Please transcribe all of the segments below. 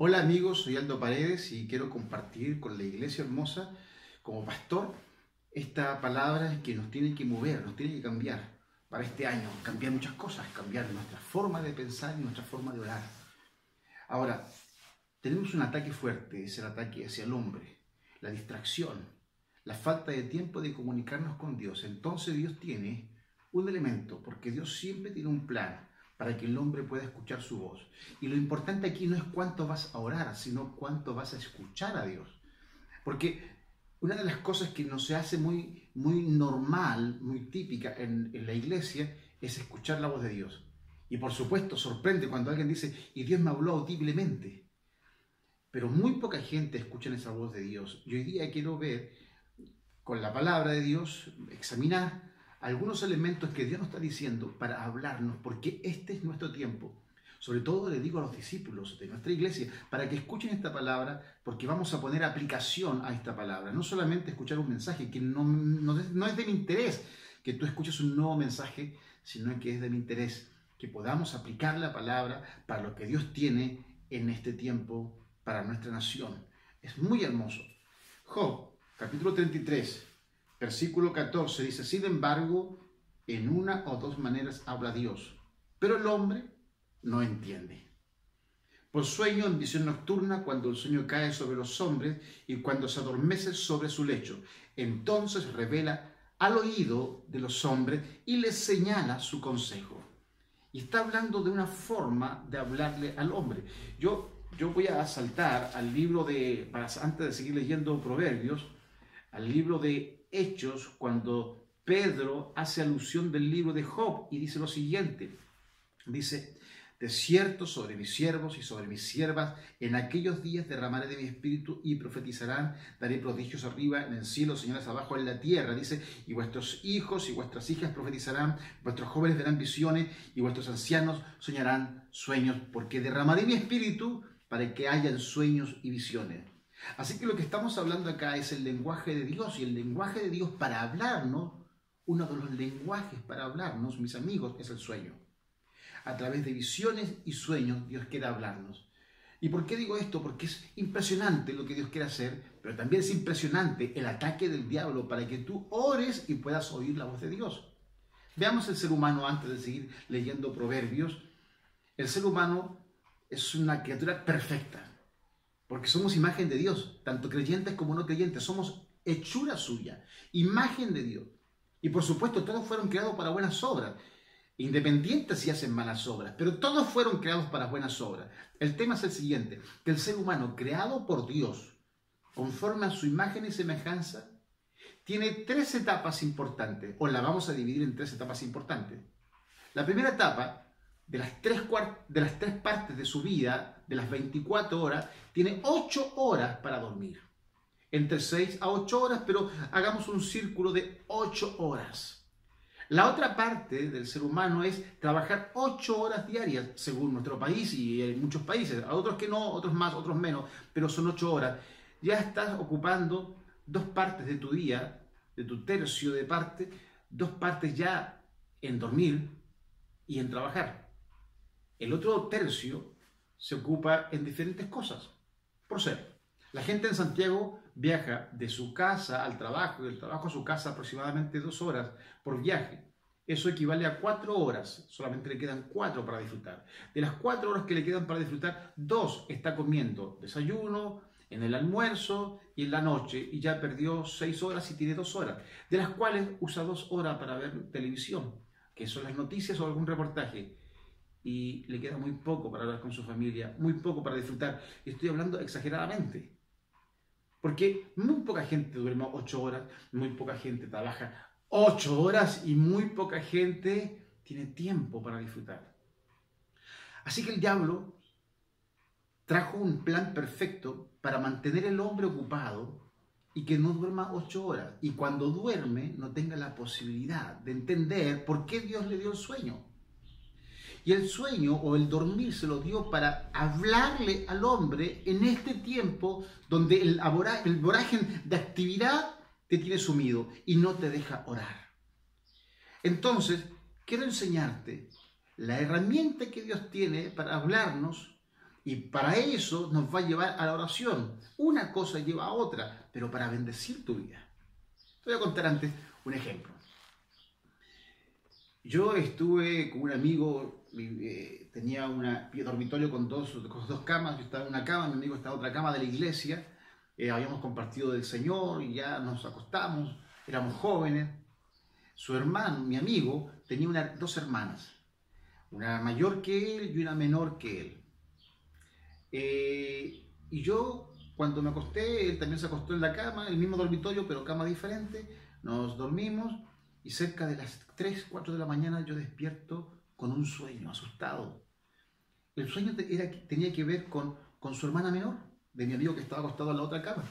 Hola amigos, soy Aldo Paredes y quiero compartir con la Iglesia Hermosa como pastor esta palabra que nos tiene que mover, nos tiene que cambiar para este año, cambiar muchas cosas, cambiar nuestra forma de pensar y nuestra forma de orar. Ahora, tenemos un ataque fuerte, es el ataque hacia el hombre, la distracción, la falta de tiempo de comunicarnos con Dios. Entonces Dios tiene un elemento, porque Dios siempre tiene un plan para que el hombre pueda escuchar su voz. Y lo importante aquí no es cuánto vas a orar, sino cuánto vas a escuchar a Dios. Porque una de las cosas que no se hace muy normal, muy típica en la iglesia, es escuchar la voz de Dios. Y por supuesto, sorprende cuando alguien dice, y Dios me habló audiblemente. Pero muy poca gente escucha esa voz de Dios. Y hoy día quiero ver, con la palabra de Dios, examinar algunos elementos que Dios nos está diciendo para hablarnos, porque este es nuestro tiempo. Sobre todo le digo a los discípulos de nuestra iglesia, para que escuchen esta palabra, porque vamos a poner aplicación a esta palabra. No solamente escuchar un mensaje, que no es de mi interés que tú escuches un nuevo mensaje, sino que es de mi interés que podamos aplicar la palabra para lo que Dios tiene en este tiempo para nuestra nación. Es muy hermoso. Job, capítulo 33, versículo 14, dice, sin embargo, en una o dos maneras habla Dios, pero el hombre no entiende. Por sueño en visión nocturna, cuando el sueño cae sobre los hombres y cuando se adormece sobre su lecho, entonces revela al oído de los hombres y les señala su consejo. Y está hablando de una forma de hablarle al hombre. Yo voy a saltar al libro antes de seguir leyendo Proverbios, al libro de Hechos, cuando Pedro hace alusión del libro de Job y dice lo siguiente. Dice, de cierto sobre mis siervos y sobre mis siervas, en aquellos días derramaré de mi espíritu y profetizarán, daré prodigios arriba en el cielo, señales abajo en la tierra. Dice, y vuestros hijos y vuestras hijas profetizarán, vuestros jóvenes verán visiones y vuestros ancianos soñarán sueños, porque derramaré mi espíritu para que hayan sueños y visiones. Así que lo que estamos hablando acá es el lenguaje de Dios, y el lenguaje de Dios para hablarnos, uno de los lenguajes para hablarnos, mis amigos, es el sueño. A través de visiones y sueños Dios quiere hablarnos. ¿Y por qué digo esto? Porque es impresionante lo que Dios quiere hacer, pero también es impresionante el ataque del diablo para que tú ores y puedas oír la voz de Dios. Veamos el ser humano antes de seguir leyendo Proverbios. El ser humano es una criatura perfecta, porque somos imagen de Dios, tanto creyentes como no creyentes, somos hechura suya, imagen de Dios. Y por supuesto, todos fueron creados para buenas obras, independientes si hacen malas obras, pero todos fueron creados para buenas obras. El tema es el siguiente, que el ser humano creado por Dios, conforme a su imagen y semejanza, tiene tres etapas importantes, o la vamos a dividir en tres etapas importantes. La primera etapa, de las tres partes de su vida, de las 24 horas, tiene 8 horas para dormir. Entre 6 a 8 horas, pero hagamos un círculo de 8 horas. La otra parte del ser humano es trabajar 8 horas diarias, según nuestro país y en muchos países. A otros que no, otros más, otros menos, pero son 8 horas. Ya estás ocupando 2 partes de tu día, de tu tercio de parte, 2 partes ya en dormir y en trabajar. El otro tercio se ocupa en diferentes cosas. Por ser, la gente en Santiago viaja de su casa al trabajo y del trabajo a su casa aproximadamente 2 horas por viaje. Eso equivale a 4 horas. Solamente le quedan 4 para disfrutar. De las 4 horas que le quedan para disfrutar, 2 está comiendo desayuno, en el almuerzo y en la noche. Y ya perdió 6 horas y tiene 2 horas. De las cuales usa 2 horas para ver televisión, que son las noticias o algún reportaje. Y le queda muy poco para hablar con su familia, muy poco para disfrutar. Estoy hablando exageradamente. Porque muy poca gente duerme 8 horas, muy poca gente trabaja 8 horas y muy poca gente tiene tiempo para disfrutar. Así que el diablo trajo un plan perfecto para mantener al hombre ocupado y que no duerma 8 horas. Y cuando duerme no tenga la posibilidad de entender por qué Dios le dio el sueño. Y el sueño o el dormir se lo dio para hablarle al hombre en este tiempo donde el vorágine de actividad te tiene sumido y no te deja orar. Entonces, quiero enseñarte la herramienta que Dios tiene para hablarnos Y para eso nos va a llevar a la oración. Una cosa lleva a otra, pero para bendecir tu vida. Te voy a contar antes un ejemplo. Yo estuve con un amigo, tenía un dormitorio con dos camas, yo estaba en una cama, mi amigo estaba en otra cama de la iglesia, habíamos compartido del Señor y ya nos acostamos, éramos jóvenes. Su hermano, mi amigo, tenía dos hermanas, una mayor que él y una menor que él. Y yo, cuando me acosté, él también se acostó en la cama, el mismo dormitorio, pero cama diferente, nos dormimos. Y cerca de las 3, 4 de la mañana yo despierto con un sueño, asustado. El sueño tenía que ver con su hermana menor, de mi amigo que estaba acostado en la otra cama.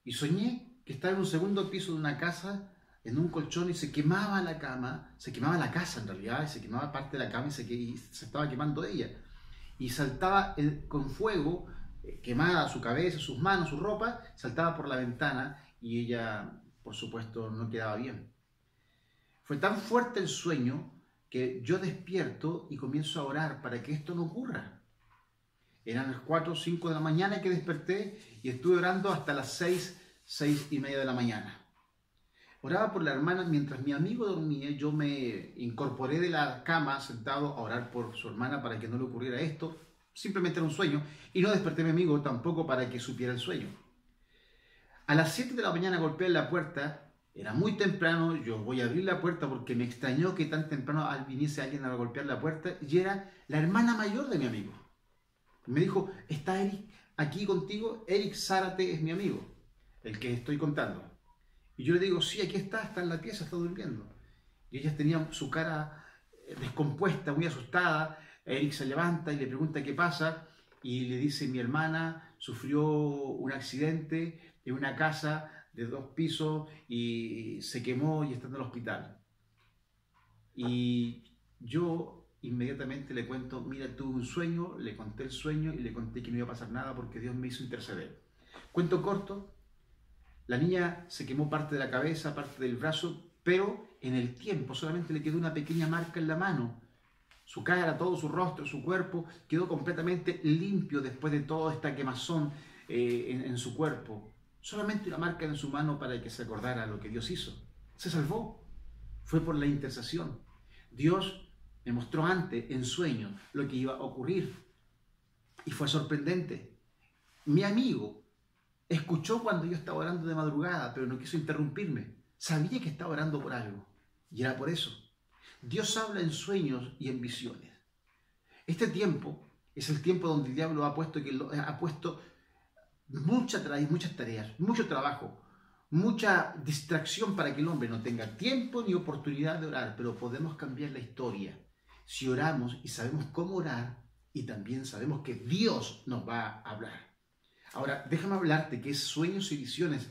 Y soñé que estaba en un segundo piso de una casa, en un colchón, y se quemaba la cama, se quemaba la casa en realidad, y se quemaba parte de la cama y se estaba quemando ella. Y saltaba con fuego, quemada su cabeza, sus manos, su ropa, saltaba por la ventana y ella, por supuesto, no quedaba bien. Fue tan fuerte el sueño que yo despierto y comienzo a orar para que esto no ocurra. Eran las 4 o 5 de la mañana que desperté y estuve orando hasta las 6, 6:30 de la mañana. Oraba por la hermana mientras mi amigo dormía. Yo me incorporé de la cama sentado a orar por su hermana para que no le ocurriera esto. Simplemente era un sueño y no desperté a mi amigo tampoco para que supiera el sueño. A las 7 de la mañana golpeé en la puerta. Era muy temprano, yo voy a abrir la puerta porque me extrañó que tan temprano viniese alguien a golpear la puerta y era la hermana mayor de mi amigo. Me dijo, ¿está Eric aquí contigo? Eric Zárate es mi amigo, el que estoy contando. Y yo le digo, sí, aquí está en la pieza, está durmiendo. Y ellas tenían su cara descompuesta, muy asustada. Eric se levanta y le pregunta qué pasa y le dice, mi hermana sufrió un accidente en una casa de 2 pisos y se quemó y está en el hospital. Y yo inmediatamente le cuento, mira, tuve un sueño, le conté el sueño y le conté que no iba a pasar nada porque Dios me hizo interceder. Cuento corto, la niña se quemó parte de la cabeza, parte del brazo, pero en el tiempo solamente le quedó una pequeña marca en la mano. Su cara, todo su rostro, su cuerpo quedó completamente limpio después de toda esta quemazón en su cuerpo. Solamente una marca en su mano para que se acordara lo que Dios hizo. Se salvó. Fue por la intercesión. Dios me mostró antes, en sueños, lo que iba a ocurrir. Y fue sorprendente. Mi amigo escuchó cuando yo estaba orando de madrugada, pero no quiso interrumpirme. Sabía que estaba orando por algo. Y era por eso. Dios habla en sueños y en visiones. Este tiempo es el tiempo donde el diablo ha puesto muchas tareas, mucho trabajo, mucha distracción para que el hombre no tenga tiempo ni oportunidad de orar, pero podemos cambiar la historia si oramos y sabemos cómo orar y también sabemos que Dios nos va a hablar. Ahora, déjame hablarte que es sueños y visiones,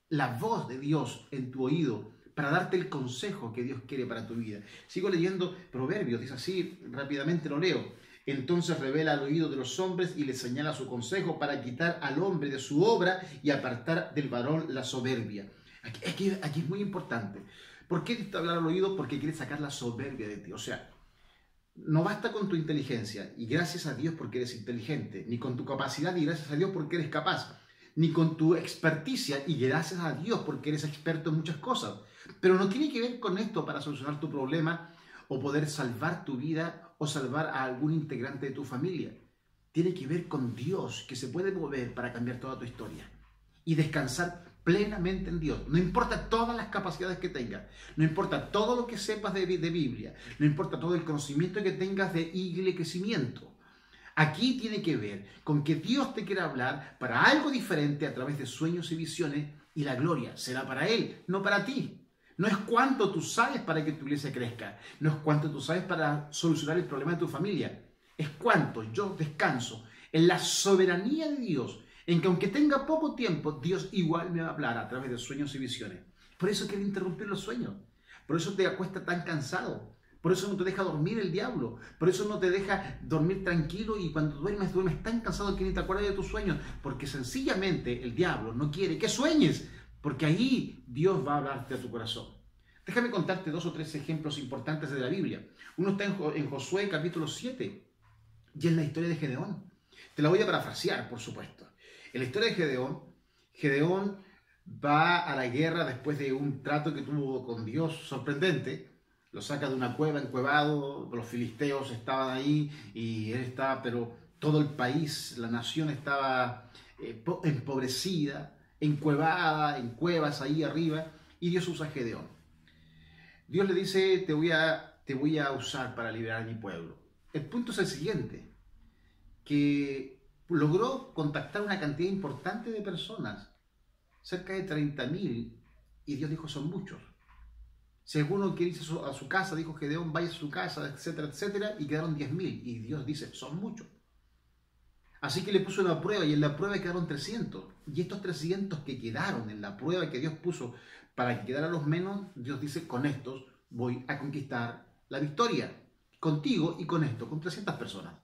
la voz de Dios en tu oído para darte el consejo que Dios quiere para tu vida. Sigo leyendo Proverbios, dice así, rápidamente lo leo. Entonces revela al oído de los hombres y les señala su consejo para quitar al hombre de su obra y apartar del varón la soberbia. Aquí es muy importante. ¿Por qué te habla al oído? Porque quiere sacar la soberbia de ti. O sea, no basta con tu inteligencia y gracias a Dios porque eres inteligente, ni con tu capacidad y gracias a Dios porque eres capaz, ni con tu experticia y gracias a Dios porque eres experto en muchas cosas. Pero no tiene que ver con esto para solucionar tu problema o poder salvar tu vida o salvar a algún integrante de tu familia. Tiene que ver con Dios, que se puede mover para cambiar toda tu historia y descansar plenamente en Dios. No importa todas las capacidades que tengas, no importa todo lo que sepas de Biblia, no importa todo el conocimiento que tengas de iglesia y crecimiento. Aquí tiene que ver con que Dios te quiere hablar para algo diferente a través de sueños y visiones y la gloria será para Él, no para ti. No es cuánto tú sabes para que tu iglesia crezca, no es cuánto tú sabes para solucionar el problema de tu familia, es cuánto yo descanso en la soberanía de Dios, en que aunque tenga poco tiempo, Dios igual me va a hablar a través de sueños y visiones. Por eso quiere interrumpir los sueños, por eso te acuesta tan cansado, por eso no te deja dormir el diablo, por eso no te deja dormir tranquilo y cuando duermes tan cansado que ni te acuerdas de tus sueños, porque sencillamente el diablo no quiere que sueñes, porque ahí Dios va a hablarte a tu corazón. Déjame contarte 2 o 3 ejemplos importantes de la Biblia. Uno está en Josué capítulo 7. Y es la historia de Gedeón. Te la voy a parafrasear, por supuesto. En la historia de Gedeón, Gedeón va a la guerra después de un trato que tuvo con Dios sorprendente. Lo saca de una cueva, encuevado, los filisteos estaban ahí y él estaba, pero todo el país, la nación estaba empobrecida, encuevada, en cuevas ahí arriba, y Dios usa a Gedeón. Dios le dice, te voy a usar para liberar a mi pueblo. El punto es el siguiente, que logró contactar una cantidad importante de personas, cerca de 30.000, y Dios dijo, son muchos. Si alguno quiere irse a su casa, dijo Gedeón, vaya a su casa, etcétera, etcétera, y quedaron 10.000, y Dios dice, son muchos. Así que le puso una prueba, y en la prueba quedaron 300, y estos 300 que quedaron en la prueba que Dios puso para que quedaran los menos, Dios dice, con estos voy a conquistar la victoria, contigo y con esto, con 300 personas.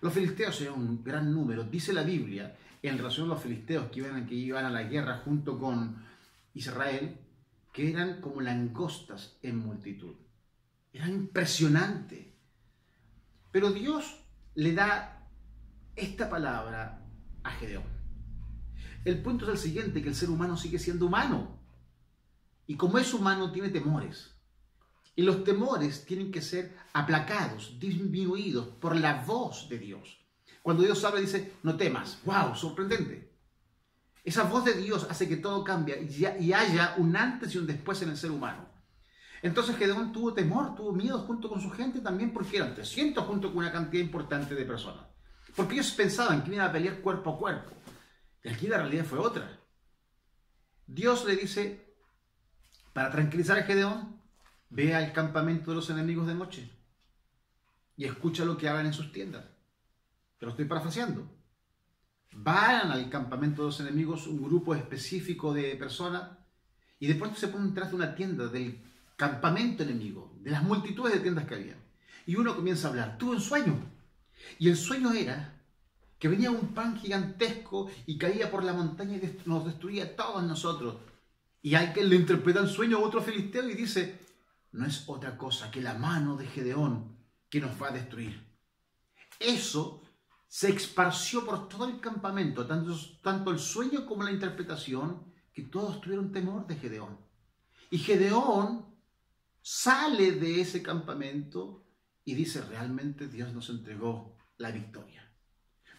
Los filisteos eran un gran número. Dice la Biblia, en relación a los filisteos que iban a la guerra junto con Israel, que eran como langostas en multitud. Eran impresionantes. Pero Dios le da esta palabra a Gedeón. El punto es el siguiente, que el ser humano sigue siendo humano. Y como es humano, tiene temores. Y los temores tienen que ser aplacados, disminuidos por la voz de Dios. Cuando Dios habla, dice, no temas. ¡Wow! Sorprendente. Esa voz de Dios hace que todo cambie y haya un antes y un después en el ser humano. Entonces Gedeón tuvo temor, tuvo miedo junto con su gente también, porque eran 300 junto con una cantidad importante de personas. Porque ellos pensaban que iban a pelear cuerpo a cuerpo. Y aquí la realidad fue otra. Dios le dice, para tranquilizar a Gedeón, ve al campamento de los enemigos de noche y escucha lo que hablan en sus tiendas. Te lo estoy parafraseando. Van al campamento de los enemigos un grupo específico de personas y de pronto se ponen detrás de una tienda del campamento enemigo, de las multitudes de tiendas que había. Y uno comienza a hablar, tuve un sueño. Y el sueño era que venía un pan gigantesco y caía por la montaña y nos destruía a todos nosotros. Y alguien le interpreta el sueño a otro filisteo y dice, no es otra cosa que la mano de Gedeón que nos va a destruir. Eso se esparció por todo el campamento, tanto el sueño como la interpretación, que todos tuvieron temor de Gedeón. Y Gedeón sale de ese campamento y dice, realmente Dios nos entregó la victoria.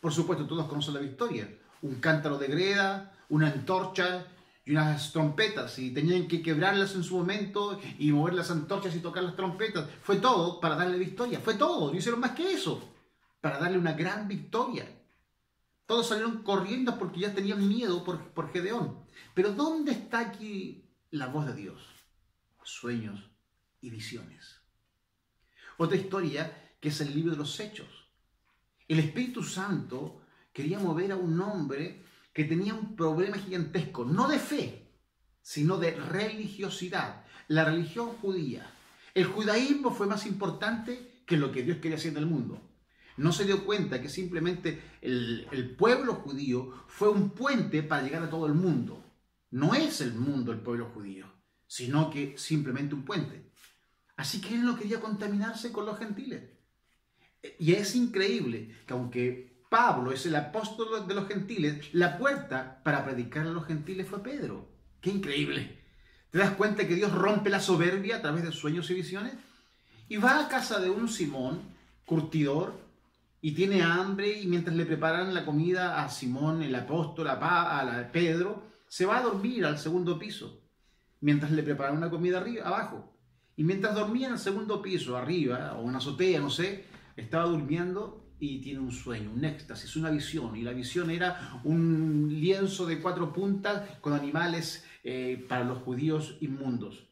Por supuesto, todos conocen la victoria. Un cántaro de greda, una antorcha y unas trompetas. Y tenían que quebrarlas en su momento y mover las antorchas y tocar las trompetas. Fue todo para darle victoria. Fue todo. No hicieron más que eso. Para darle una gran victoria. Todos salieron corriendo porque ya tenían miedo por Gedeón. Pero ¿dónde está aquí la voz de Dios? Sueños y visiones. Otra historia que es el libro de los Hechos. El Espíritu Santo quería mover a un hombre que tenía un problema gigantesco, no de fe, sino de religiosidad. La religión judía. El judaísmo fue más importante que lo que Dios quería hacer en el mundo. No se dio cuenta que simplemente el pueblo judío fue un puente para llegar a todo el mundo. No es el mundo el pueblo judío, sino que simplemente un puente. Así que él no quería contaminarse con los gentiles. Y es increíble que aunque Pablo es el apóstol de los gentiles, la puerta para predicar a los gentiles fue Pedro. ¡Qué increíble! ¿Te das cuenta que Dios rompe la soberbia a través de sueños y visiones? Y va a casa de un Simón, curtidor, y tiene hambre, y mientras le preparan la comida a Simón, el apóstol, a Pedro, se va a dormir al segundo piso, mientras le preparan una comida abajo. Y mientras dormía en el segundo piso, arriba, o en una azotea, no sé, estaba durmiendo y tiene un sueño, un éxtasis, una visión. Y la visión era un lienzo de 4 puntas con animales para los judíos inmundos.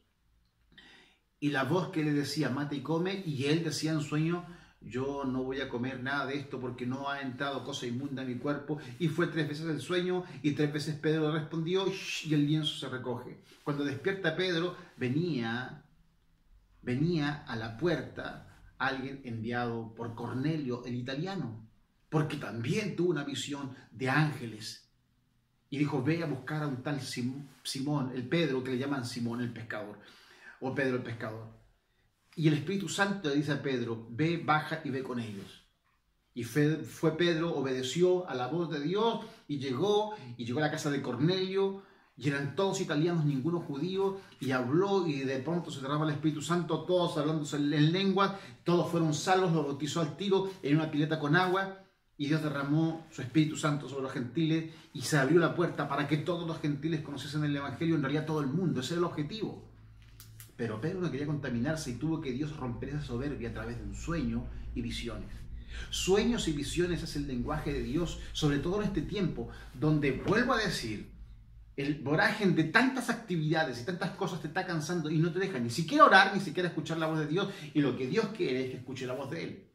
Y la voz que le decía, mata y come, y él decía en sueño, yo no voy a comer nada de esto porque no ha entrado cosa inmunda en mi cuerpo. Y fue 3 veces el sueño y 3 veces Pedro respondió y el lienzo se recoge. Cuando despierta Pedro, venía a la puerta alguien enviado por Cornelio, el italiano, porque también tuvo una visión de ángeles. Y dijo, ve a buscar a un tal Simón, el Pedro, que le llaman Simón el pescador, o Pedro el pescador. Y el Espíritu Santo le dice a Pedro, ve, baja y ve con ellos. Y fue Pedro, obedeció a la voz de Dios y llegó a la casa de Cornelio, y eran todos italianos, ninguno judío, y habló, y de pronto se derrama el Espíritu Santo, todos hablándose en lengua, todos fueron salvos, los bautizó al tiro en una pileta con agua, y Dios derramó su Espíritu Santo sobre los gentiles, y se abrió la puerta para que todos los gentiles conociesen el Evangelio, en realidad todo el mundo, ese era el objetivo. Pero Pedro no quería contaminarse y tuvo que Dios romper esa soberbia a través de un sueño y visiones. Sueños y visiones es el lenguaje de Dios, sobre todo en este tiempo, donde, vuelvo a decir, el voragen de tantas actividades y tantas cosas te está cansando y no te deja ni siquiera orar, ni siquiera escuchar la voz de Dios, y lo que Dios quiere es que escuche la voz de Él.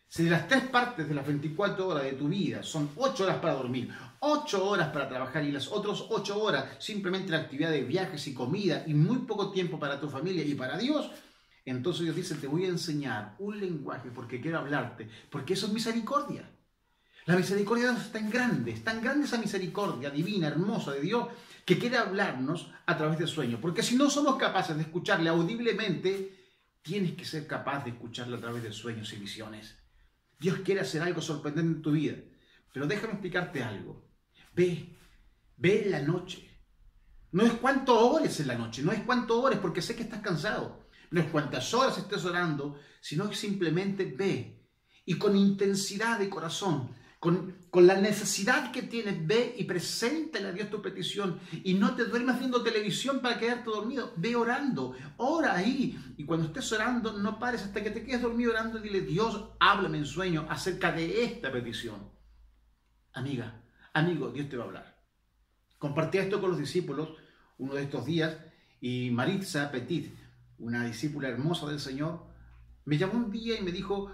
Si de las 3 partes de las 24 horas de tu vida son 8 horas para dormir, 8 horas para trabajar y las otras 8 horas simplemente la actividad de viajes y comida y muy poco tiempo para tu familia y para Dios, entonces Dios dice, te voy a enseñar un lenguaje porque quiero hablarte, porque eso es misericordia. La misericordia de Dios es tan grande esa misericordia divina, hermosa de Dios, que quiere hablarnos a través de sueños. Porque si no somos capaces de escucharle audiblemente, tienes que ser capaz de escucharle a través de sueños y visiones. Dios quiere hacer algo sorprendente en tu vida. Pero déjame explicarte algo. Ve en la noche. No es cuánto ores en la noche, no es cuánto ores porque sé que estás cansado. No es cuántas horas estés orando, sino que simplemente ve. Y con intensidad de corazón, con la necesidad que tienes, ve y preséntale a Dios tu petición. Y no te duermas viendo televisión para quedarte dormido. Ve orando, ora ahí. Y cuando estés orando, no pares hasta que te quedes dormido orando y dile, Dios, háblame en sueño acerca de esta petición. Amiga, amigo, Dios te va a hablar. Compartí esto con los discípulos uno de estos días y Maritza Petit, una discípula hermosa del Señor, me llamó un día y me dijo,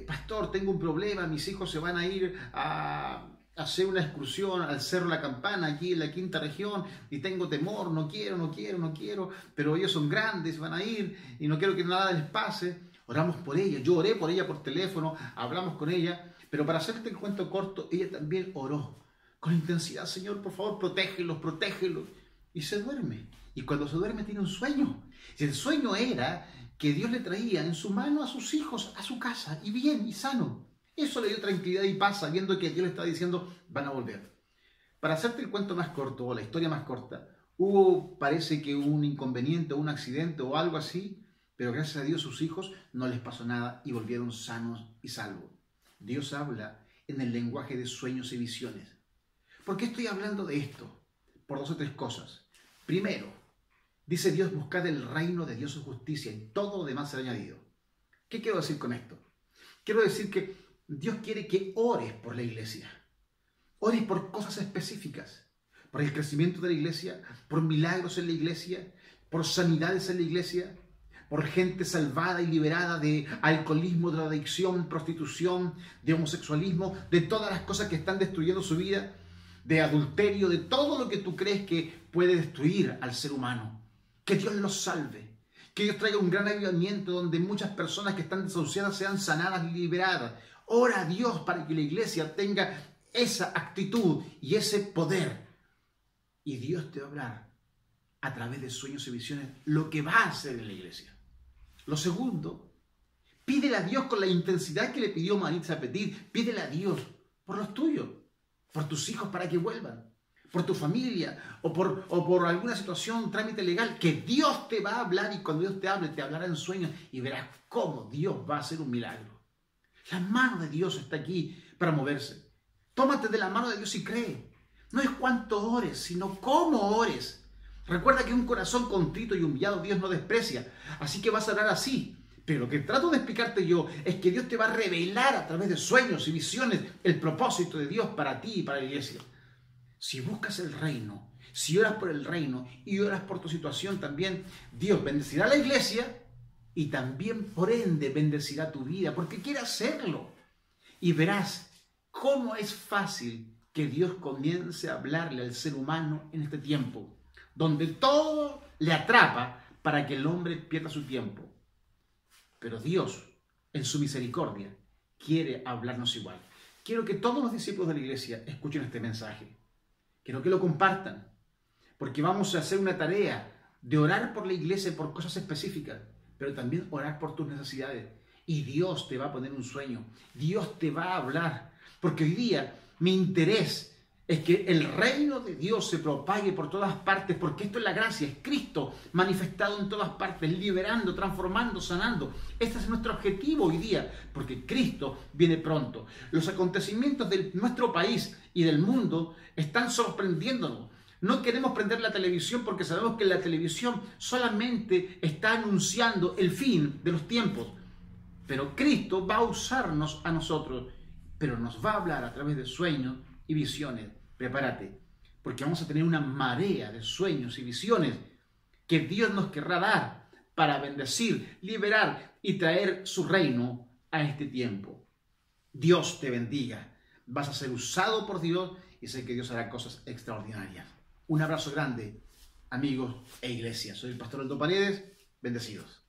pastor, tengo un problema, mis hijos se van a ir a hacer una excursión al Cerro La Campana, aquí en la quinta región, y tengo temor, no quiero, pero ellos son grandes, van a ir, y no quiero que nada les pase. Oramos por ella, yo oré por ella por teléfono, hablamos con ella, pero para hacerte el cuento corto, ella también oró con intensidad, Señor, por favor, protégelos, y se duerme. Y cuando se duerme tiene un sueño, y el sueño era que Dios le traía en su mano a sus hijos, a su casa, y bien, y sano. Eso le dio tranquilidad y paz, sabiendo que Dios le estaba diciendo, van a volver. Para hacerte el cuento más corto, o la historia más corta, parece que un inconveniente, o un accidente, o algo así, pero gracias a Dios sus hijos no les pasó nada y volvieron sanos y salvos. Dios habla en el lenguaje de sueños y visiones. ¿Por qué estoy hablando de esto? Por 2 o 3 cosas. Primero, dice Dios, buscad el reino de Dios su justicia y todo lo demás será añadido. ¿Qué quiero decir con esto? Quiero decir que Dios quiere que ores por la iglesia. Ores por cosas específicas. Por el crecimiento de la iglesia, por milagros en la iglesia, por sanidades en la iglesia, por gente salvada y liberada de alcoholismo, de adicción, prostitución, de homosexualismo, de todas las cosas que están destruyendo su vida, de adulterio, de todo lo que tú crees que puede destruir al ser humano. Que Dios los salve, que Dios traiga un gran avivamiento donde muchas personas que están desahuciadas sean sanadas y liberadas. Ora a Dios para que la iglesia tenga esa actitud y ese poder. Y Dios te va a hablar a través de sueños y visiones lo que va a hacer en la iglesia. Lo segundo, pídele a Dios con la intensidad que le pidió Maritza Petit. Pídele a Dios por los tuyos, por tus hijos para que vuelvan, por tu familia o por alguna situación, trámite legal, que Dios te va a hablar, y cuando Dios te hable, te hablará en sueños y verás cómo Dios va a hacer un milagro. La mano de Dios está aquí para moverse. Tómate de la mano de Dios y cree. No es cuánto ores, sino cómo ores. Recuerda que un corazón contrito y humillado Dios no desprecia, así que vas a orar así. Pero lo que trato de explicarte yo es que Dios te va a revelar a través de sueños y visiones el propósito de Dios para ti y para la iglesia. Si buscas el reino, si oras por el reino y oras por tu situación también, Dios bendecirá a la iglesia y también por ende bendecirá tu vida, porque quiere hacerlo. Y verás cómo es fácil que Dios comience a hablarle al ser humano en este tiempo, donde todo le atrapa para que el hombre pierda su tiempo. Pero Dios, en su misericordia, quiere hablarnos igual. Quiero que todos los discípulos de la iglesia escuchen este mensaje. Quiero que lo compartan, porque vamos a hacer una tarea de orar por la iglesia por cosas específicas, pero también orar por tus necesidades. y Dios te va a poner un sueño. Dios te va a hablar. Porque hoy día mi interés es que el reino de Dios se propague por todas partes, porque esto es la gracia, es Cristo manifestado en todas partes, liberando, transformando, sanando. Este es nuestro objetivo hoy día, porque Cristo viene pronto. Los acontecimientos de nuestro país y del mundo están sorprendiéndonos. No queremos prender la televisión porque sabemos que la televisión solamente está anunciando el fin de los tiempos. Pero Cristo va a usarnos a nosotros, pero nos va a hablar a través de sueños y visiones. Prepárate, porque vamos a tener una marea de sueños y visiones que Dios nos querrá dar para bendecir, liberar y traer su reino a este tiempo. Dios te bendiga. Vas a ser usado por Dios y sé que Dios hará cosas extraordinarias. Un abrazo grande, amigos e iglesia. Soy el pastor Aldo Paredes. Bendecidos.